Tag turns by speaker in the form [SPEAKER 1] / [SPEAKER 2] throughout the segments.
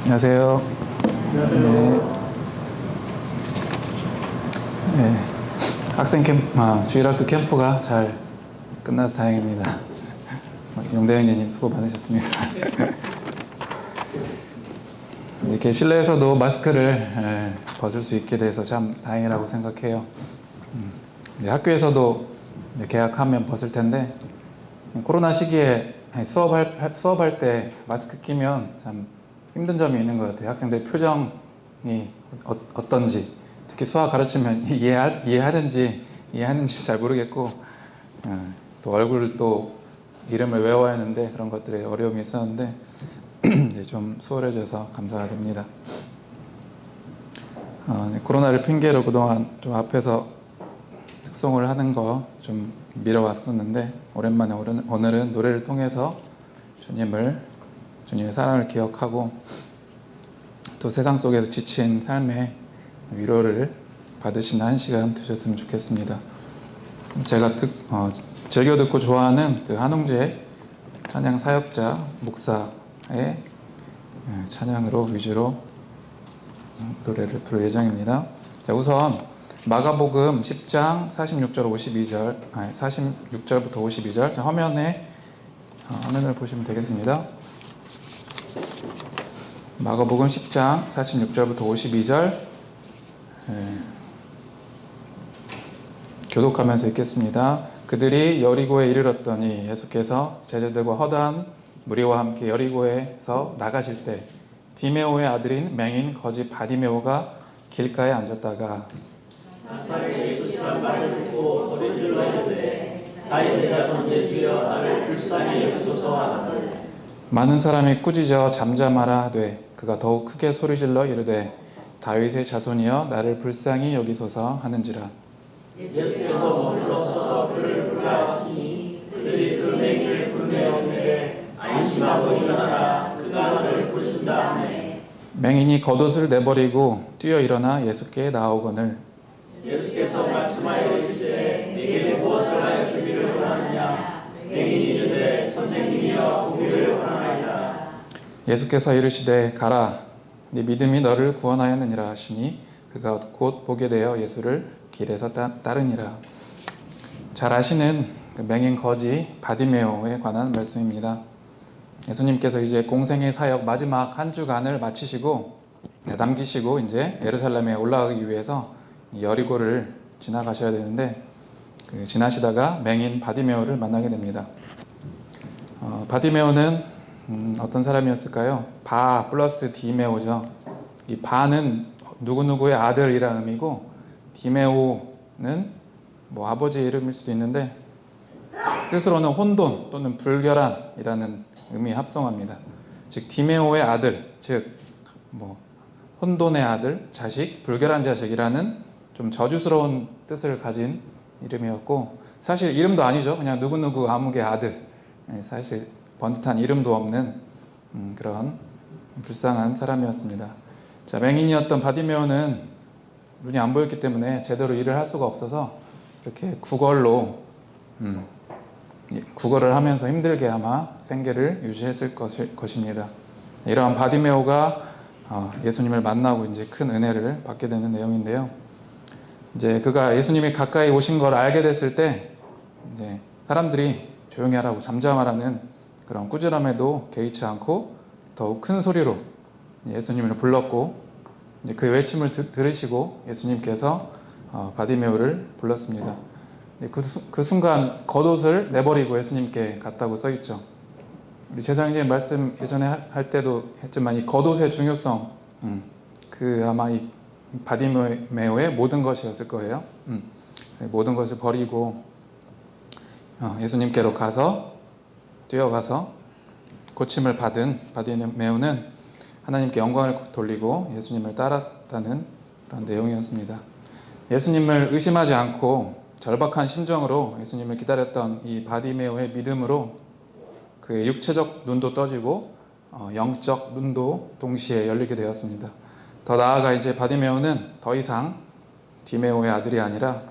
[SPEAKER 1] 안녕하세요. 네. 네. 학생 주일학교 캠프가 잘 끝나서 다행입니다. 용대현님 수고 많으셨습니다. 이렇게 실내에서도 마스크를 벗을 수 있게 돼서 참 다행이라고 생각해요. 학교에서도 개학하면 벗을 텐데 코로나 시기에 수업할 때 마스크 끼면 참 힘든 점이 있는 것 같아요. 학생들 표정이 어떤지, 특히 수학 가르치면 이해하는지 잘 모르겠고, 또 얼굴을 또 이름을 외워야 하는데 그런 것들에 어려움이 있었는데 이제 좀 수월해져서 감사가 됩니다. 코로나를 핑계로 그동안 좀 앞에서 특송을 하는 거 좀 미뤄왔었는데 오랜만에 오늘은 노래를 통해서 주님의 사랑을 기억하고 또 세상 속에서 지친 삶의 위로를 받으시는 한 시간 되셨으면 좋겠습니다. 제가 즐겨 듣고 좋아하는 그 한웅재 찬양 사역자 목사의 찬양으로 위주로 노래를 부를 예정입니다. 자, 우선 마가복음 10장 46절부터 52절. 자, 화면을 보시면 되겠습니다. 마가복음 10장 46절부터 52절 교독하면서 읽겠습니다. 그들이 여리고에 이르렀더니 예수께서 제자들과 허다한 무리와 함께 여리고에서 나가실 때 디메오의 아들인 맹인 거지 바디메오가 길가에 앉았다가 예수시란 말을 듣고 소리질러 이르되 다윗의 자손 예수여 나를 불쌍히 여기소서 하거늘 많은 사람이 꾸짖어 잠잠하라 하되 그가 더욱 크게 소리질러 이르되 다윗의 자손이여 나를 불쌍히 여기소서 하는지라. 예수께서 머물러 서서 그를 부르라 하시니 그들이 그 맹인을 불매었는데 안심하고 일어나라 그가 너를 부르신다 하네. 맹인이 겉옷을 내버리고 뛰어 일어나 예수께 나오거늘 예수께서 말씀하여 이르시되 네게 무엇을 하여 주기를 원하느냐. 맹인이 이르되 선생님이여 보기를 원하나이다. 예수께서 이르시되 가라 네 믿음이 너를 구원하였느니라 하시니 그가 곧 보게 되어 예수를 길에서 따르니라. 잘 아시는 그 맹인 거지 바디메오에 관한 말씀입니다. 예수님께서 이제 공생의 사역 마지막 한 주간을 마치시고 남기시고 이제 예루살렘에 올라가기 위해서 여리고를 지나가셔야 되는데 지나시다가 맹인 바디메오를 만나게 됩니다. 바디메오는 어떤 사람이었을까요? 바 플러스 디메오죠. 이 바는 누구누구의 아들이라는 의미고 디메오는 뭐 아버지의 이름일 수도 있는데 뜻으로는 혼돈 또는 불결한이라는 의미 합성합니다. 즉 디메오의 아들, 즉 뭐 혼돈의 아들, 자식, 불결한 자식이라는 좀 저주스러운 뜻을 가진 이름이었고 사실 이름도 아니죠. 그냥 누구누구 아무개 아들. 사실 번듯한 이름도 없는 그런 불쌍한 사람이었습니다. 자, 맹인이었던 바디메오는 눈이 안 보였기 때문에 제대로 일을 할 수가 없어서 이렇게 구걸을 하면서 힘들게 아마 생계를 유지했을 것입니다. 이러한 바디메오가 예수님을 만나고 이제 큰 은혜를 받게 되는 내용인데요. 이제 그가 예수님이 가까이 오신 걸 알게 됐을 때 이제 사람들이 조용히 하라고 잠잠하라는 그런 꾸지람에도 개의치 않고 더욱 큰 소리로 예수님을 불렀고 이제 그 외침을 들으시고 예수님께서 바디메오를 불렀습니다. 그 순간 겉옷을 내버리고 예수님께 갔다고 써 있죠. 우리 재상님 말씀 예전에 할 때도 했지만 이 겉옷의 중요성, 그 아마 이 바디메오의 모든 것이었을 거예요. 모든 것을 버리고 예수님께로 뛰어가서 고침을 받은 바디메오는 하나님께 영광을 돌리고 예수님을 따랐다는 그런 내용이었습니다. 예수님을 의심하지 않고 절박한 심정으로 예수님을 기다렸던 이 바디메오의 믿음으로 그의 육체적 눈도 떠지고 영적 눈도 동시에 열리게 되었습니다. 더 나아가 이제 바디메오는 더 이상 디메오의 아들이 아니라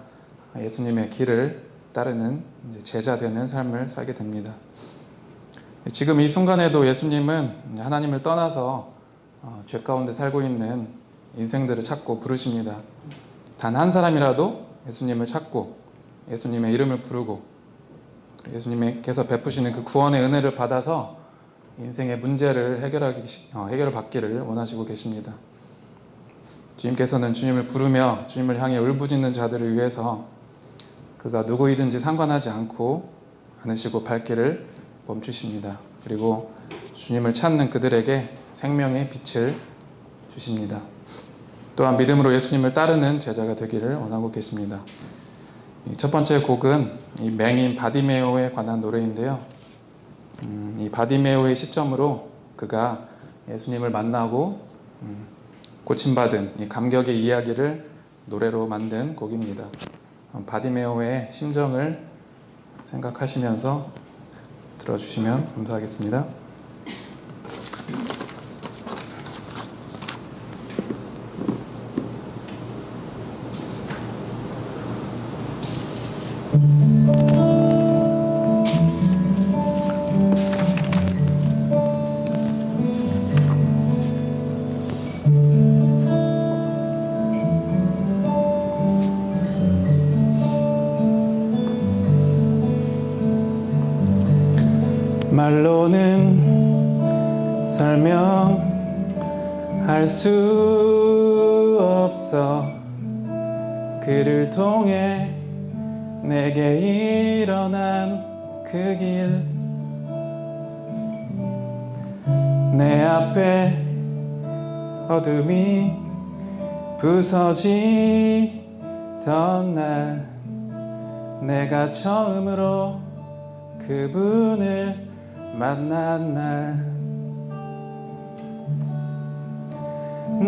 [SPEAKER 1] 예수님의 길을 따르는 제자 되는 삶을 살게 됩니다. 지금 이 순간에도 예수님은 하나님을 떠나서 죄 가운데 살고 있는 인생들을 찾고 부르십니다. 단 한 사람이라도 예수님을 찾고 예수님의 이름을 부르고 예수님께서 베푸시는 그 구원의 은혜를 받아서 인생의 문제를 해결받기를 원하시고 계십니다. 주님께서는 주님을 부르며 주님을 향해 울부짖는 자들을 위해서 그가 누구이든지 상관하지 않으시고 발길을 멈추십니다. 그리고 주님을 찾는 그들에게 생명의 빛을 주십니다. 또한 믿음으로 예수님을 따르는 제자가 되기를 원하고 계십니다. 첫 번째 곡은 이 맹인 바디메오에 관한 노래인데요. 이 바디메오의 시점으로 그가 예수님을 만나고 고침받은 이 감격의 이야기를 노래로 만든 곡입니다. 바디메오의 심정을 생각하시면서 들어주시면 감사하겠습니다. 말로는 설명할 수 없어 그를 통해 내게 일어난 그 길 내 앞에 어둠이 부서지던 날 내가 처음으로 그분을 만난 날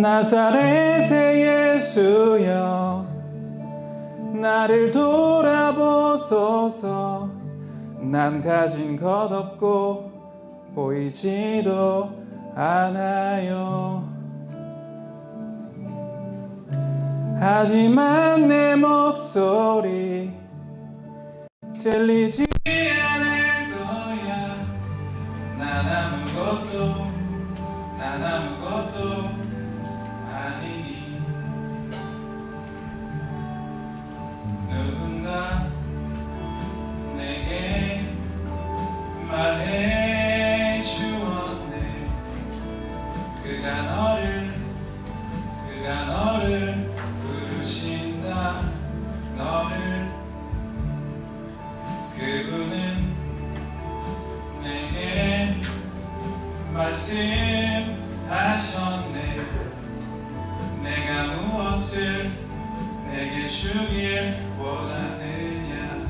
[SPEAKER 1] 나사렛의 예수여 나를 돌아보소서 난 가진 것 없고 보이지도 않아요 하지만 내 목소리 들리지 않을 거야 난 아무것도 아니니 누군가 내게 말해 주었네 그가 너를 부르신다 너를 그분은 내게 말씀하셨네 내가 무엇을 내게 주길 원하느냐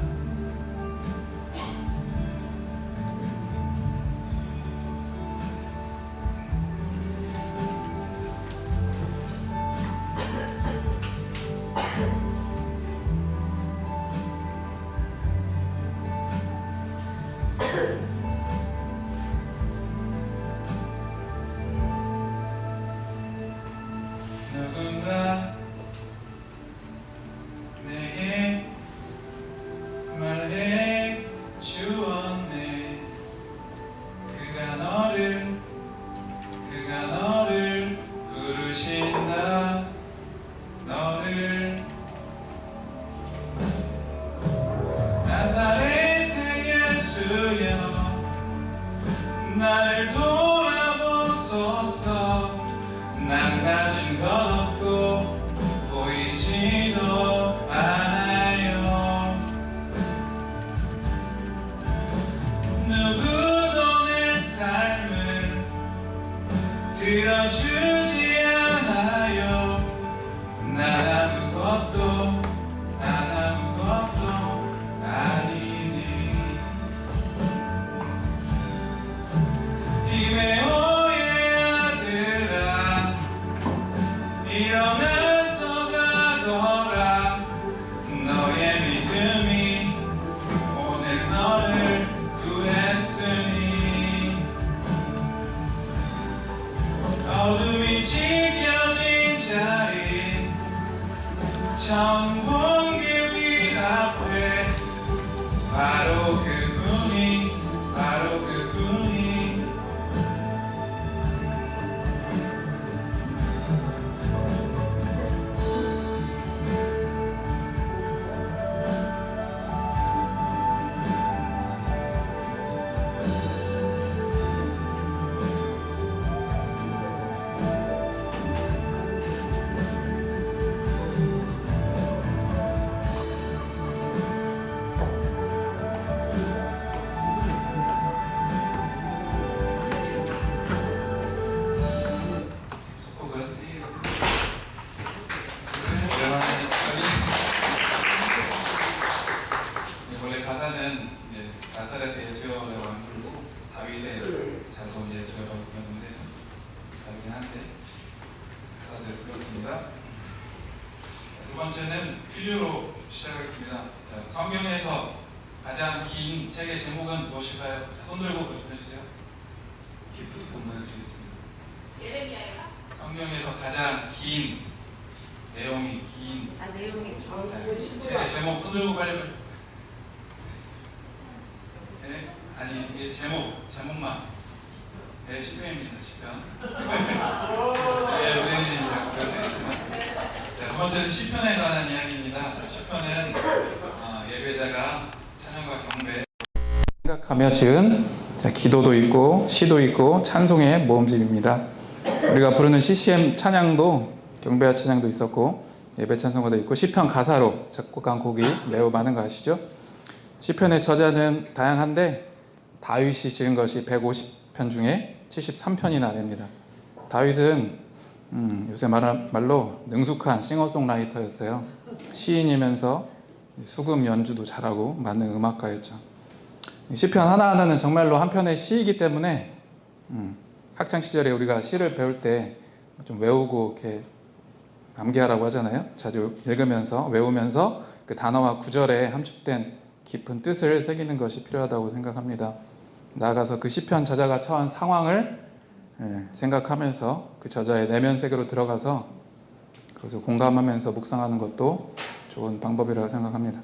[SPEAKER 1] 누군가 내게 말해 주었네 그가 너를 부르신다 너를 나사렛의 예수여 나를 돌아보소서 난 가진 것 없고 보이지도 않아요 누구도 내 삶을 들어주지 않아요 난 아무것도 아니니 디메오의 아들아 일어나서 가거라 너의 믿음이 오늘 너를 구했으니 어둠이 지켜진 자리 천공 그 빛 앞에 바로 그분이 번째는 퀴즈로 시작하겠습니다. 자, 성경에서 가장 긴 책의 제목은 무엇일까요? 자, 손 들고 말씀해주세요. 기프트 보여드리겠습니다.
[SPEAKER 2] 예레미야인가?
[SPEAKER 1] 성경에서 가장 긴 내용이 긴
[SPEAKER 2] 내용이
[SPEAKER 1] 책의 제목 손 들고 빨리 네? 아니 이게 제목만 네, 시편입니다. 시편. 네, 우대님이라고 보여드리겠습니다. 자, 두 번째는 시편에 관한 이야기입니다. 자, 시편은 예배자가 찬양과 경배 생각하며 지은 기도도 있고 시도 있고 찬송의 모음집입니다. 우리가 부르는 CCM 찬양도 경배와 찬양도 있었고 예배 찬송가도 있고 시편 가사로 작곡한 곡이 매우 많은 거 아시죠? 시편의 저자는 다양한데 다윗이 지은 것이 150편 중에 73편이나 됩니다. 다윗은 요새 말로 능숙한 싱어송라이터였어요. 시인이면서 수금 연주도 잘하고 만능 음악가였죠. 시편 하나하나는 정말로 한 편의 시이기 때문에 학창 시절에 우리가 시를 배울 때 좀 외우고 이렇게 암기하라고 하잖아요. 자주 읽으면서 외우면서 그 단어와 구절에 함축된 깊은 뜻을 새기는 것이 필요하다고 생각합니다. 나아가서 그 시편 저자가 처한 상황을 생각하면서 그 저자의 내면 세계로 들어가서 그것을 공감하면서 묵상하는 것도 좋은 방법이라고 생각합니다.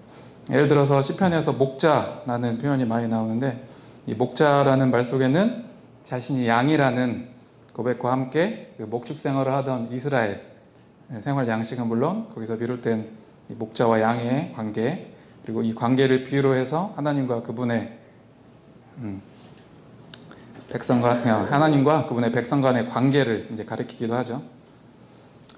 [SPEAKER 1] 예를 들어서 시편에서 목자라는 표현이 많이 나오는데 이 목자라는 말 속에는 자신이 양이라는 고백과 함께 그 목축 생활을 하던 이스라엘 생활 양식은 물론 거기서 비롯된 이 목자와 양의 관계 그리고 이 관계를 비유로 해서 하나님과 그분의 하나님과 그분의 백성 간의 관계를 이제 가리키기도 하죠.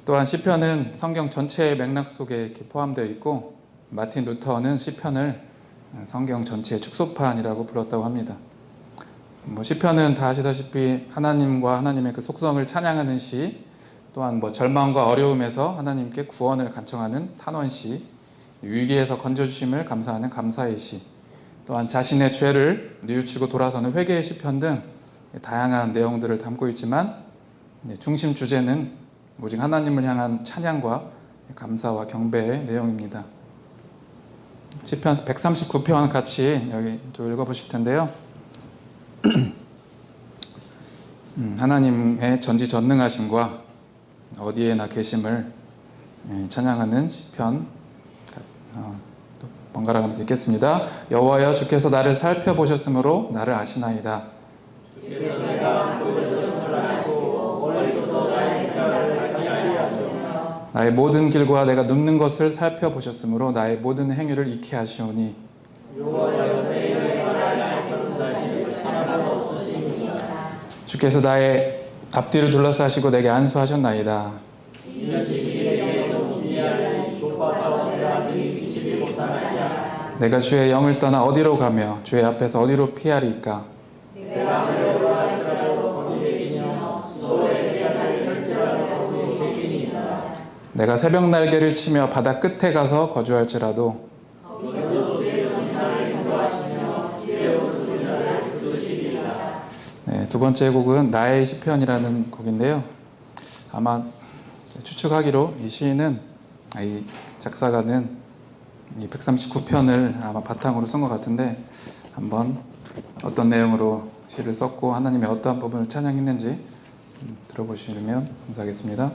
[SPEAKER 1] 또한 시편은 성경 전체의 맥락 속에 이렇게 포함되어 있고 마틴 루터는 시편을 성경 전체의 축소판이라고 불렀다고 합니다. 시편은 다 아시다시피 하나님과 하나님의 그 속성을 찬양하는 시, 또한 절망과 어려움에서 하나님께 구원을 간청하는 탄원시, 위기에서 건져주심을 감사하는 감사의 시, 또한 자신의 죄를 뉘우치고 돌아서는 회개의 시편 등 다양한 내용들을 담고 있지만 중심 주제는 오직 하나님을 향한 찬양과 감사와 경배의 내용입니다. 시편 139편 같이 여기 또 읽어보실 텐데요. 하나님의 전지전능하심과 어디에나 계심을 찬양하는 시편 번갈아 가면서 읽겠습니다. 여호와여 주께서 나를 살펴보셨으므로 나를 아시나이다. 나의 모든 길과 내가 눕는 것을 살펴보셨으므로 나의 모든 행위를 익히 하시오니 주께서 나의 앞뒤를 둘러싸시고 내게 안수하셨나이다. 내가 주의 영을 떠나 어디로 가며 주의 앞에서 어디로 피하리이까? 내가 새벽 날개를 치며 바다 끝에 가서 거주할지라도 두 번째 곡은 나의 시편이라는 곡인데요. 아마 추측하기로 이 시인은 이 작사가는 이 139편을 아마 바탕으로 쓴 것 같은데 한번 어떤 내용으로 시를 썼고 하나님의 어떠한 부분을 찬양했는지 들어보시면 감사하겠습니다.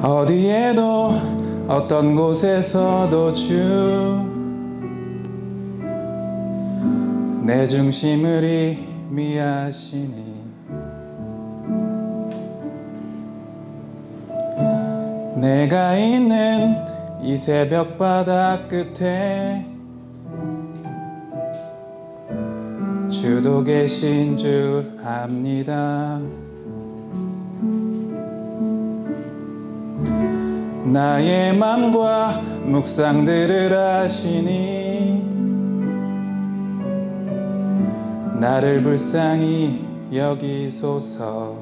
[SPEAKER 1] 어디에도 어떤 곳에서도 주 내 중심을 의미하시니 내가 있는 이 새벽 바다 끝에 주도 계신 줄 압니다. 나의 맘과 묵상들을 하시니 나를 불쌍히 여기소서.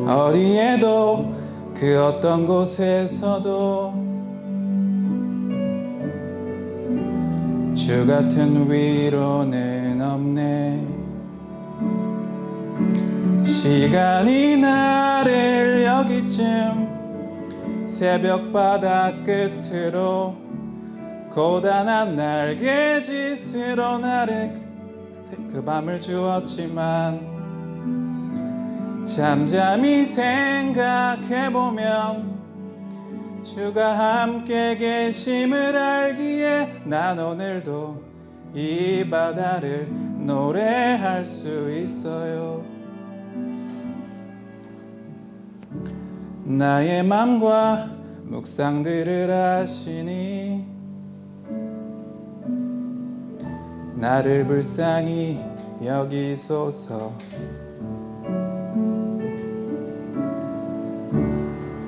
[SPEAKER 1] 어디에도 그 어떤 곳에서도 주 같은 위로는 없네. 시간이 나를 여기쯤 새벽 바다 끝으로 고단한 날개짓으로 나를 그 밤을 주었지만 잠잠히 생각해보면 주가 함께 계심을 알기에 난 오늘도 이 바다를 노래할 수 있어요. 나의 맘과 묵상들을 하시니 나를 불쌍히 여기소서.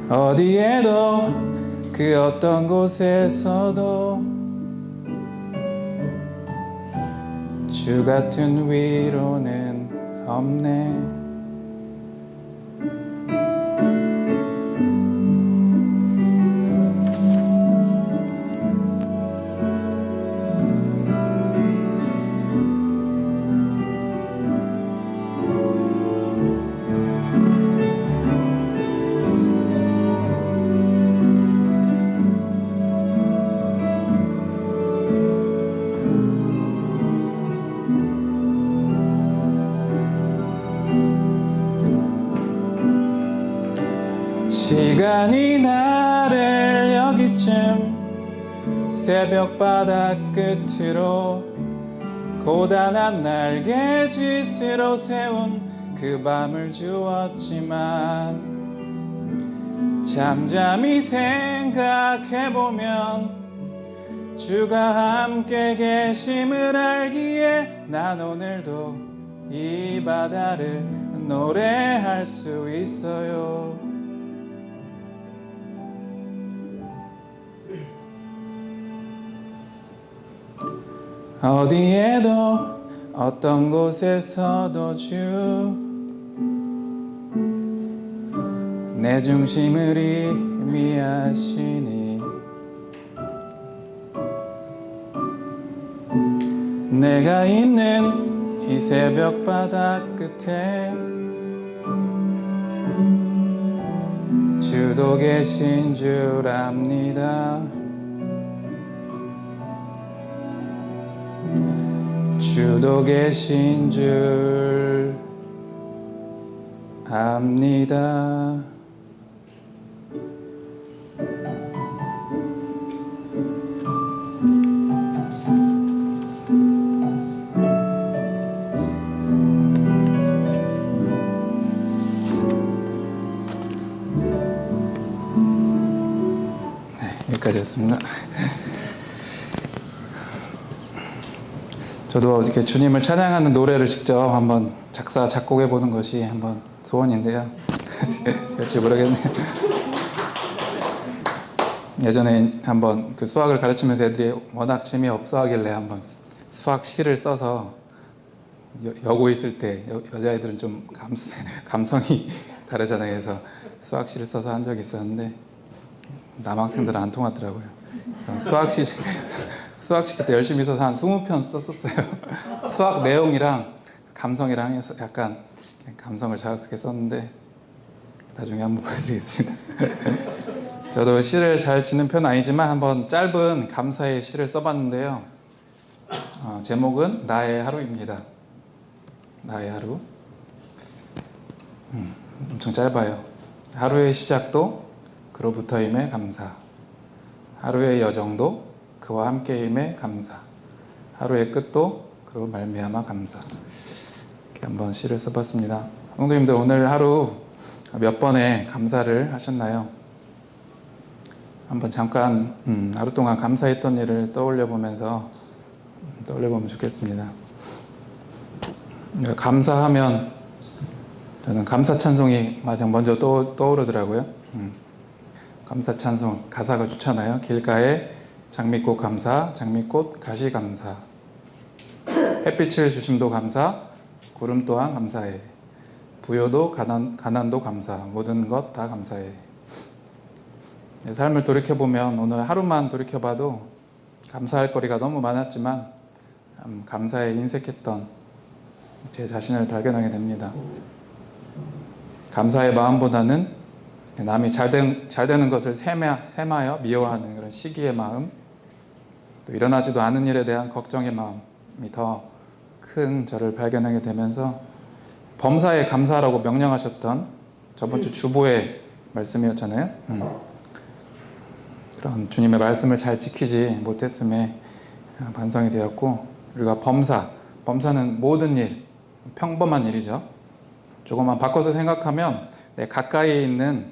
[SPEAKER 1] 어디에도 그 어떤 곳에서도 주 같은 위로는 없네. 시간이 나를 여기쯤 새벽 바다 끝으로 고단한 날개짓으로 세운 그 밤을 주었지만 잠잠히 생각해보면 주가 함께 계심을 알기에 난 오늘도 이 바다를 노래할 수 있어요. 어디에도 어떤 곳에서도 주 내 중심을 의미하시니 내가 있는 이 새벽 바다 끝에 주도 계신 줄 압니다. 주도 계신 줄 압니다. 네, 여기까지였습니다. 저도 이렇게 주님을 찬양하는 노래를 직접 한번 작사 작곡해 보는 것이 한번 소원인데요. 될지 모르겠네요. 예전에 한번 그 수학을 가르치면서 애들이 워낙 재미없어 하길래 한번 수학 시를 써서 여고 있을 때 여자애들은 좀 감성이 다르잖아요. 그래서 수학 시를 써서 한 적이 있었는데 남학생들은 안 통하더라고요. 그래서 수학 시 그때 열심히 써서 한 20편 썼었어요. 수학 내용이랑 감성이랑 해서 약간 감성을 자극하게 썼는데 나중에 한번 보여드리겠습니다. 저도 시를 잘 짓는 편은 아니지만 한번 짧은 감사의 시를 써봤는데요. 제목은 나의 하루입니다. 나의 하루. 엄청 짧아요. 하루의 시작도 그로부터임에 감사. 하루의 여정도 그와 함께임에 감사. 하루의 끝도 그로 말미암아 감사. 이렇게 한번 시를 써봤습니다. 성도님들 오늘 하루 몇 번의 감사를 하셨나요? 한번 잠깐 하루 동안 감사했던 일을 떠올려보면 좋겠습니다. 감사하면 저는 감사 찬송이 마냥 먼저 떠오르더라고요. 감사 찬송 가사가 좋잖아요. 길가에 장미꽃 감사, 장미꽃 가시 감사. 햇빛을 주심도 감사, 구름 또한 감사해. 부요도 가난도 감사, 모든 것 다 감사해. 삶을 돌이켜보면 오늘 하루만 돌이켜봐도 감사할 거리가 너무 많았지만 감사에 인색했던 제 자신을 발견하게 됩니다. 감사의 마음보다는 남이 잘 되는 것을 세마여 미워하는 그런 시기의 마음, 또 일어나지도 않은 일에 대한 걱정의 마음이 더 큰 저를 발견하게 되면서 범사에 감사라고 명령하셨던 저번 주 주보의 말씀이었잖아요. 그런 주님의 말씀을 잘 지키지 못했음에 반성이 되었고, 우리가 범사는 모든 일, 평범한 일이죠. 조금만 바꿔서 생각하면 내 가까이에 있는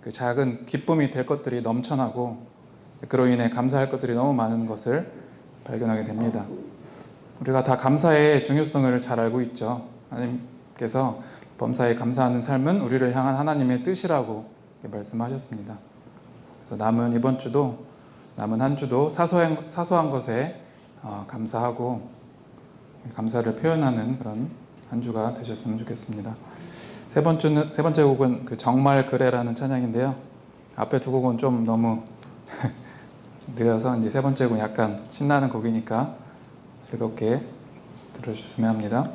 [SPEAKER 1] 그 작은 기쁨이 될 것들이 넘쳐나고, 그로 인해 감사할 것들이 너무 많은 것을 발견하게 됩니다. 우리가 다 감사의 중요성을 잘 알고 있죠. 하나님께서 범사에 감사하는 삶은 우리를 향한 하나님의 뜻이라고 말씀하셨습니다. 그래서 남은 한 주도 사소한 것에 감사하고 감사를 표현하는 그런 한 주가 되셨으면 좋겠습니다. 세 번째 곡은 그 정말 그래라는 찬양인데요. 앞에 두 곡은 좀 너무 느려서 이제 세 번째 곡은 약간 신나는 곡이니까 즐겁게 들어주셨으면 합니다.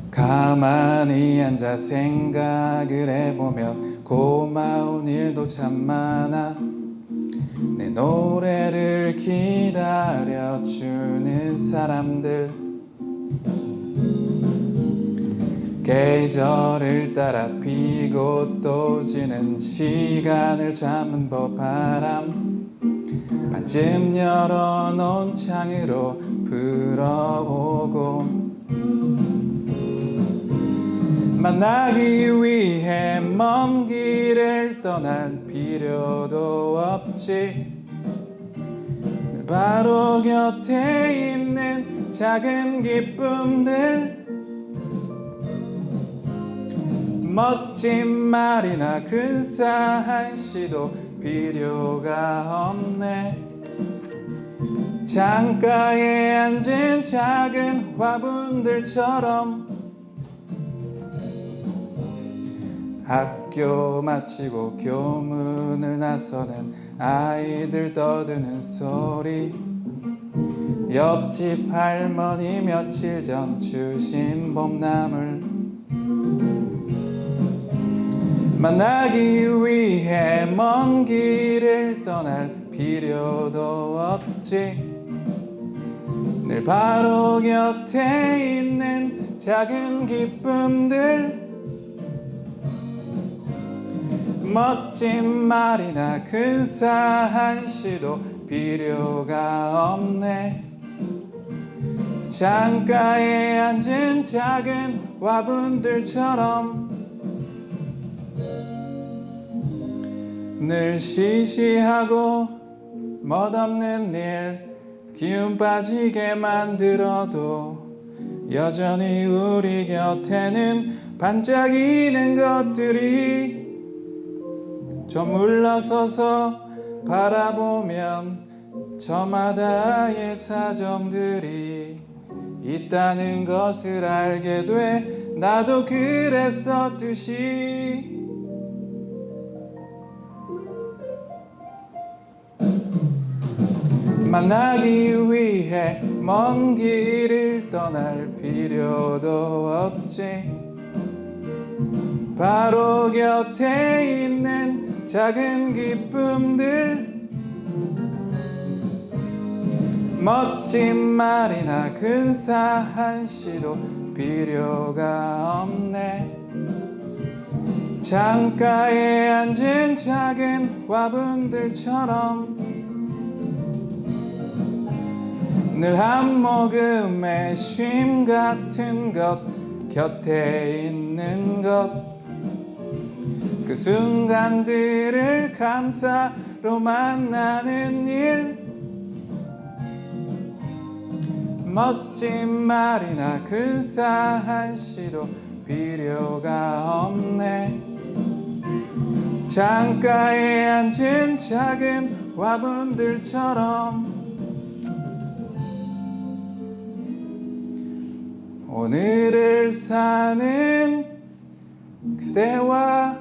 [SPEAKER 1] 가만히 앉아 생각을 해보면 고마운 일도 참 많아. 내 노래를 기다려주는 사람들, 계절을 따라 피고 또 지는 시간을 참은 바람, 반쯤 열어놓은 창으로 불어오고, 만나기 위해 먼 길을 떠날 필요도 없지. 바로 곁에 있는 작은 기쁨들, 멋진 말이나 근사한 시도 필요가 없네. 창가에 앉은 작은 화분들처럼 학교 마치고 교문을 나서는 아이들 떠드는 소리, 옆집 할머니 며칠 전 주신 봄나물, 만나기 위해 먼 길을 떠날 필요도 없지. 늘 바로 곁에 있는 작은 기쁨들, 멋진 말이나 근사한 시도 필요가 없네. 창가에 앉은 작은 화분들처럼 늘 시시하고 멋없는 일, 기운 빠지게 만들어도 여전히 우리 곁에는 반짝이는 것들이, 좀 물러서서 바라보면 저마다의 사정들이 있다는 것을 알게 돼. 나도 그랬었듯이 만나기 위해 먼 길을 떠날 필요도 없지. 바로 곁에 있는 작은 기쁨들, 멋진 말이나 근사한 시도 필요가 없네. 창가에 앉은 작은 화분들처럼 늘 한 모금의 쉼 같은 것, 곁에 있는 것, 그 순간들을 감사로 만나는 일, 멋진 말이나 근사한 시도 필요가 없네. 창가에 앉은 작은 화분들처럼 오늘을 사는 그대와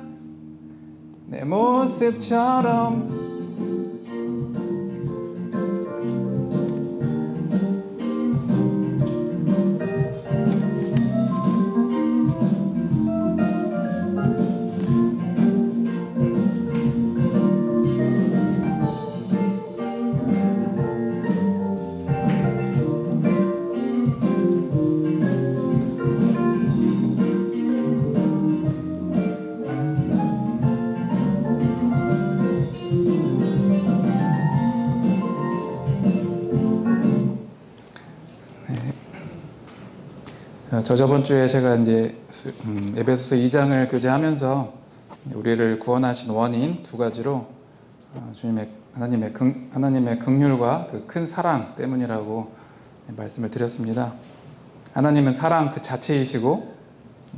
[SPEAKER 1] 내 모습처럼 저번 주에 제가 이제 에베소서 2장을 교제하면서 우리를 구원하신 원인 두 가지로 하나님의 긍휼과 그 큰 사랑 때문이라고 말씀을 드렸습니다. 하나님은 사랑 그 자체이시고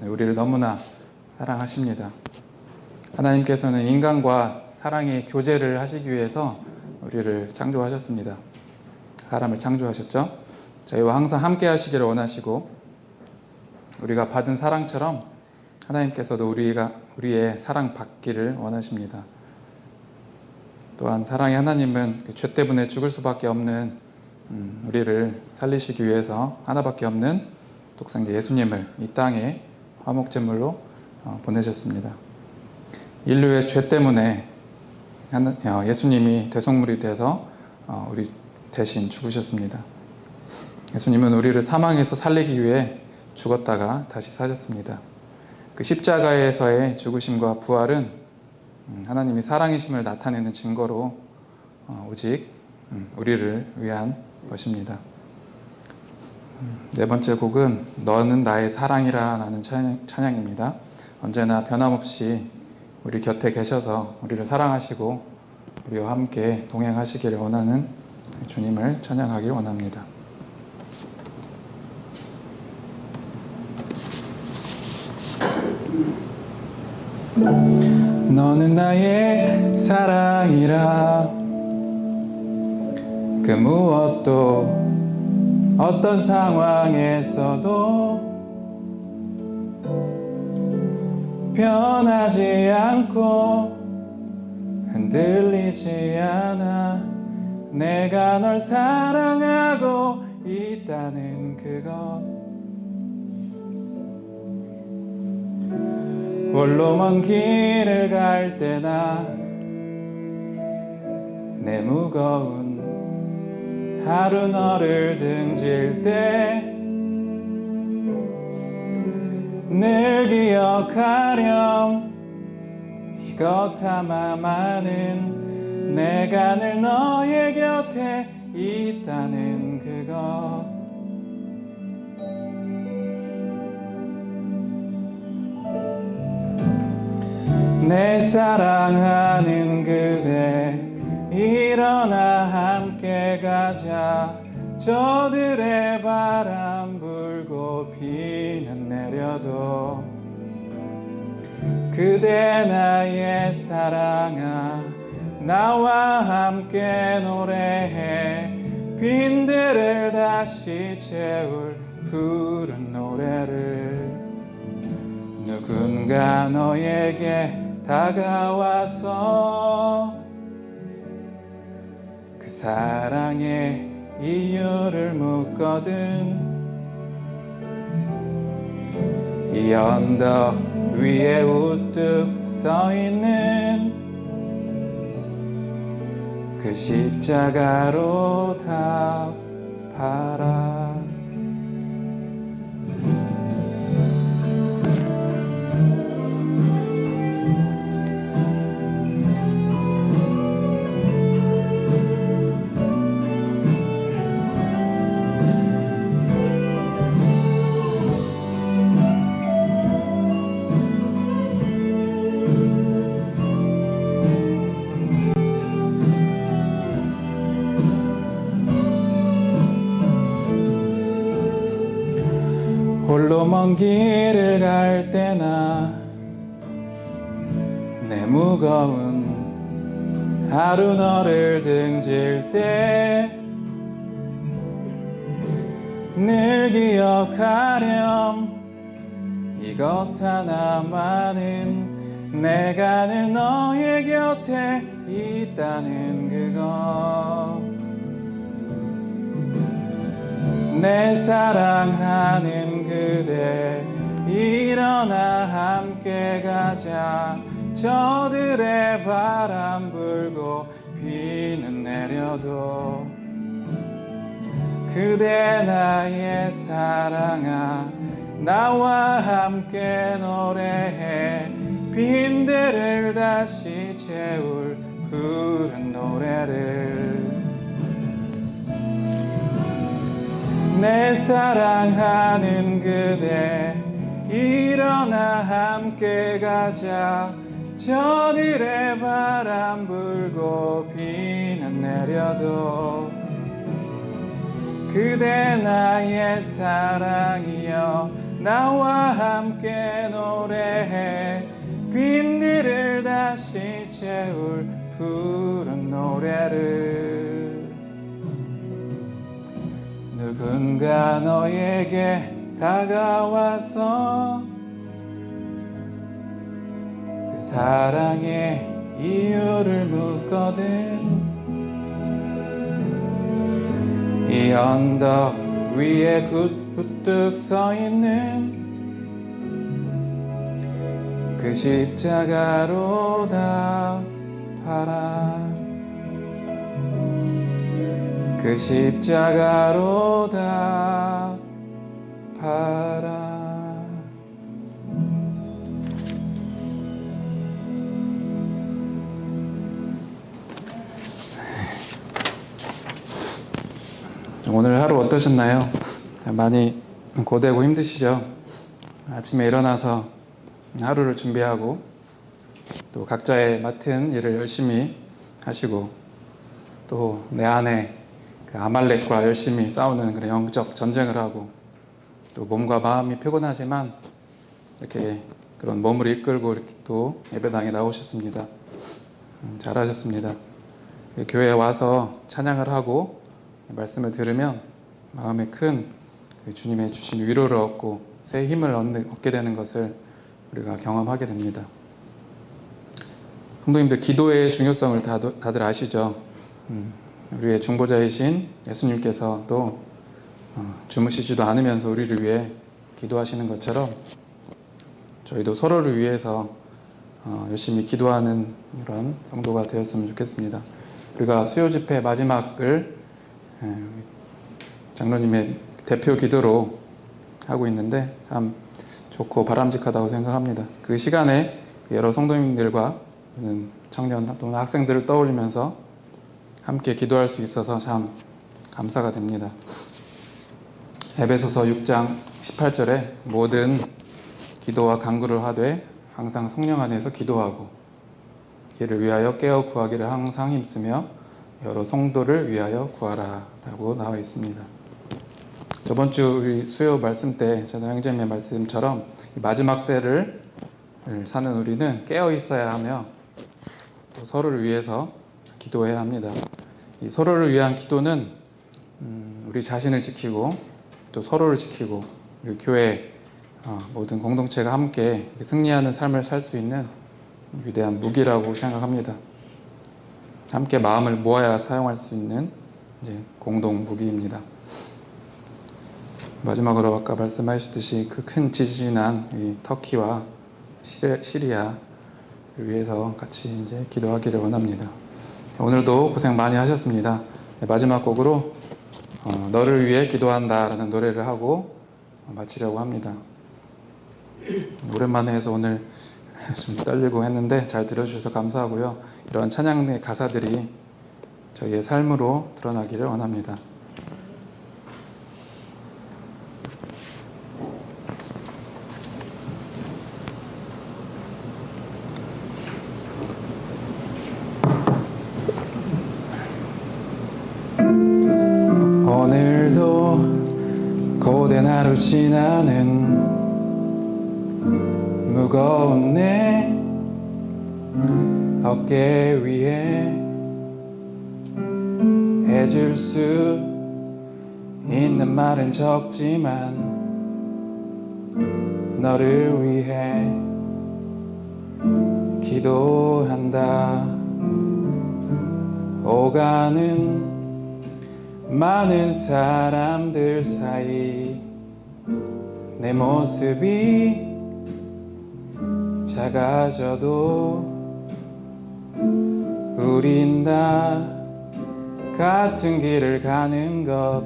[SPEAKER 1] 우리를 너무나 사랑하십니다. 하나님께서는 인간과 사랑의 교제를 하시기 위해서 우리를 창조하셨습니다. 사람을 창조하셨죠. 저희와 항상 함께 하시기를 원하시고 우리가 받은 사랑처럼 하나님께서도 우리의 사랑 받기를 원하십니다. 또한 사랑의 하나님은 그 죄 때문에 죽을 수밖에 없는 우리를 살리시기 위해서 하나밖에 없는 독생자 예수님을 이 땅에 화목제물로 보내셨습니다. 인류의 죄 때문에 예수님이 대속물이 돼서 우리 대신 죽으셨습니다. 예수님은 우리를 사망에서 살리기 위해 죽었다가 다시 사셨습니다. 그 십자가에서의 죽으심과 부활은 하나님이 사랑이심을 나타내는 증거로 오직 우리를 위한 것입니다. 네 번째 곡은 너는 나의 사랑이라 라는 찬양입니다. 언제나 변함없이 우리 곁에 계셔서 우리를 사랑하시고 우리와 함께 동행하시기를 원하는 주님을 찬양하길 원합니다. 너는 나의 사랑이라 그 무엇도 어떤 상황에서도 변하지 않고 흔들리지 않아 내가 널 사랑하고 있다는 그것 홀로 먼 길을 갈 때나 내 무거운 하루 너를 등질 때 늘 기억하렴 이것 아마만은 내가 늘 너의 곁에 있다는 그것 내 사랑하는 그대 일어나 함께 가자 저들의 바람 불고 비는 내려도 그대 나의 사랑아 나와 함께 노래해 빈들을 다시 채울 푸른 노래를 누군가 너에게 다가와서 그 사랑의 이유를 묻거든 이 언덕 위에 우뚝 서있는 그 십자가로 답하라 홀로 먼 길을 갈 때나 내 무거운 하루 너를 등질 때 늘 기억하렴 이것 하나만은 내가 늘 너의 곁에 있다는 그것 내 사랑하는 그대 일어나 함께 가자 저들의 바람 불고 비는 내려도 그대 나의 사랑아 나와 함께 노래해 빈 데를 다시 채울 푸른 노래를 내 사랑하는 그대 일어나 함께 가자 저들의 바람 불고 비는 내려도 그대 나의 사랑이여 나와 함께 노래해 빈들을 다시 채울 푸른 노래를 누군가 너에게 다가와서 그 사랑의 이유를 묻거든 이 언덕 위에 우뚝 서 있는 그 십자가로 답하라 그 십자가로 답하라 오늘 하루 어떠셨나요? 많이 고되고 힘드시죠? 아침에 일어나서 하루를 준비하고 또 각자의 맡은 일을 열심히 하시고 또 내 안에 그 아말렉과 열심히 싸우는 그런 영적 전쟁을 하고 또 몸과 마음이 피곤하지만 이렇게 그런 몸을 이끌고 이렇게 또 예배당에 나오셨습니다. 잘하셨습니다. 교회에 와서 찬양을 하고 말씀을 들으면 마음에 큰 주님의 주신 위로를 얻고 새 힘을 얻게 되는 것을 우리가 경험하게 됩니다. 성도님들 기도의 중요성을 다들 아시죠? 우리의 중보자이신 예수님께서도 주무시지도 않으면서 우리를 위해 기도하시는 것처럼 저희도 서로를 위해서 열심히 기도하는 이런 성도가 되었으면 좋겠습니다. 우리가 수요 집회 마지막을 장로님의 대표 기도로 하고 있는데 참 좋고 바람직하다고 생각합니다. 그 시간에 여러 성도님들과 청년 또는 학생들을 떠올리면서 함께 기도할 수 있어서 참 감사가 됩니다. 에베소서 6장 18절에 모든 기도와 간구를 하되 항상 성령 안에서 기도하고 이를 위하여 깨어 구하기를 항상 힘쓰며 여러 성도를 위하여 구하라 라고 나와 있습니다. 저번 주 우리 수요 말씀 때 전도 형제님의 말씀처럼 마지막 때를 사는 우리는 깨어 있어야 하며 또 서로를 위해서 기도해야 합니다. 이 서로를 위한 기도는 우리 자신을 지키고 또 서로를 지키고 우리 교회 모든 공동체가 함께 승리하는 삶을 살 수 있는 위대한 무기라고 생각합니다. 함께 마음을 모아야 사용할 수 있는 공동 무기입니다. 마지막으로 아까 말씀하셨듯이 그 큰 지진이 난 이 터키와 시리아를 위해서 같이 기도하기를 원합니다. 오늘도 고생 많이 하셨습니다. 마지막 곡으로 너를 위해 기도한다라는 노래를 하고 마치려고 합니다. 오랜만에 해서 오늘 좀 떨리고 했는데 잘 들어주셔서 감사하고요. 이런 찬양의 가사들이 저희의 삶으로 드러나기를 원합니다. 오늘도 고된 하루 하루 지나는 무거운 내 어깨 위에 해줄 수 있는 말은 적지만 너를 위해 기도한다. 오가는 많은 사람들 사이 내 모습이 작아져도 우린 다 같은 길을 가는 것.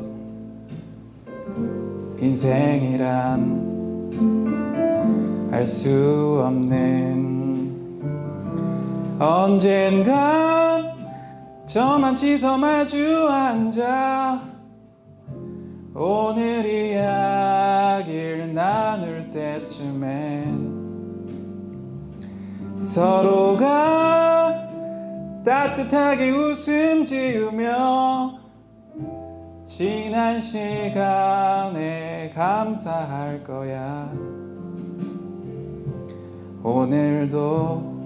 [SPEAKER 1] 인생이란 알 수 없는 언젠간 저만치서 마주 앉아 오늘 이야기를 나눌 때쯤엔 서로가 따뜻하게 웃음 지으며 지난 시간에 감사할 거야. 오늘도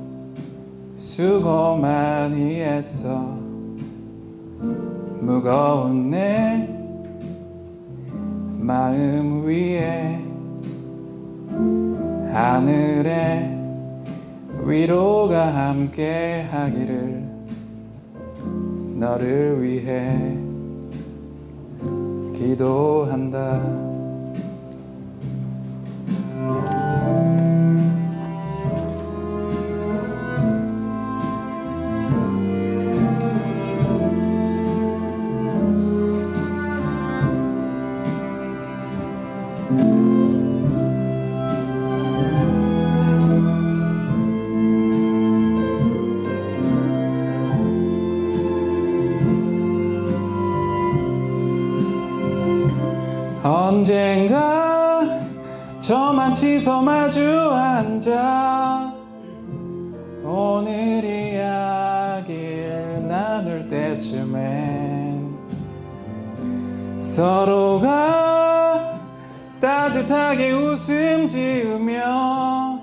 [SPEAKER 1] 수고 많이 했어. 무거운 내 마음 위에 하늘에 위로가 함께 하기를. 너를 위해 기도한다. 언젠가 저만치서 마주 앉아 오늘 이야기를 나눌 때쯤엔 서로가 따뜻하게 웃음 지으며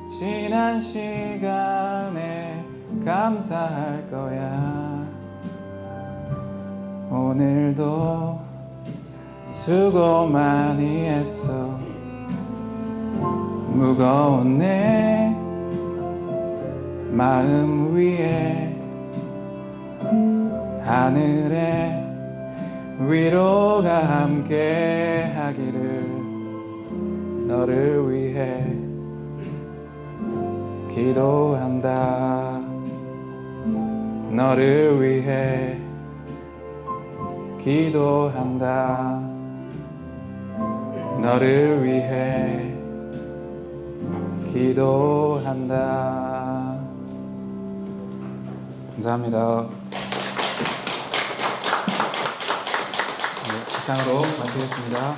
[SPEAKER 1] 지난 시간에 감사할 거야. 오늘도 수고 많이 했어. 무거운 내 마음 위에 하늘에 위로가 함께 하기를. 너를 위해 기도한다. 너를 위해 기도한다. 너를 위해 기도한다. 감사합니다. 네, 이상으로 마치겠습니다.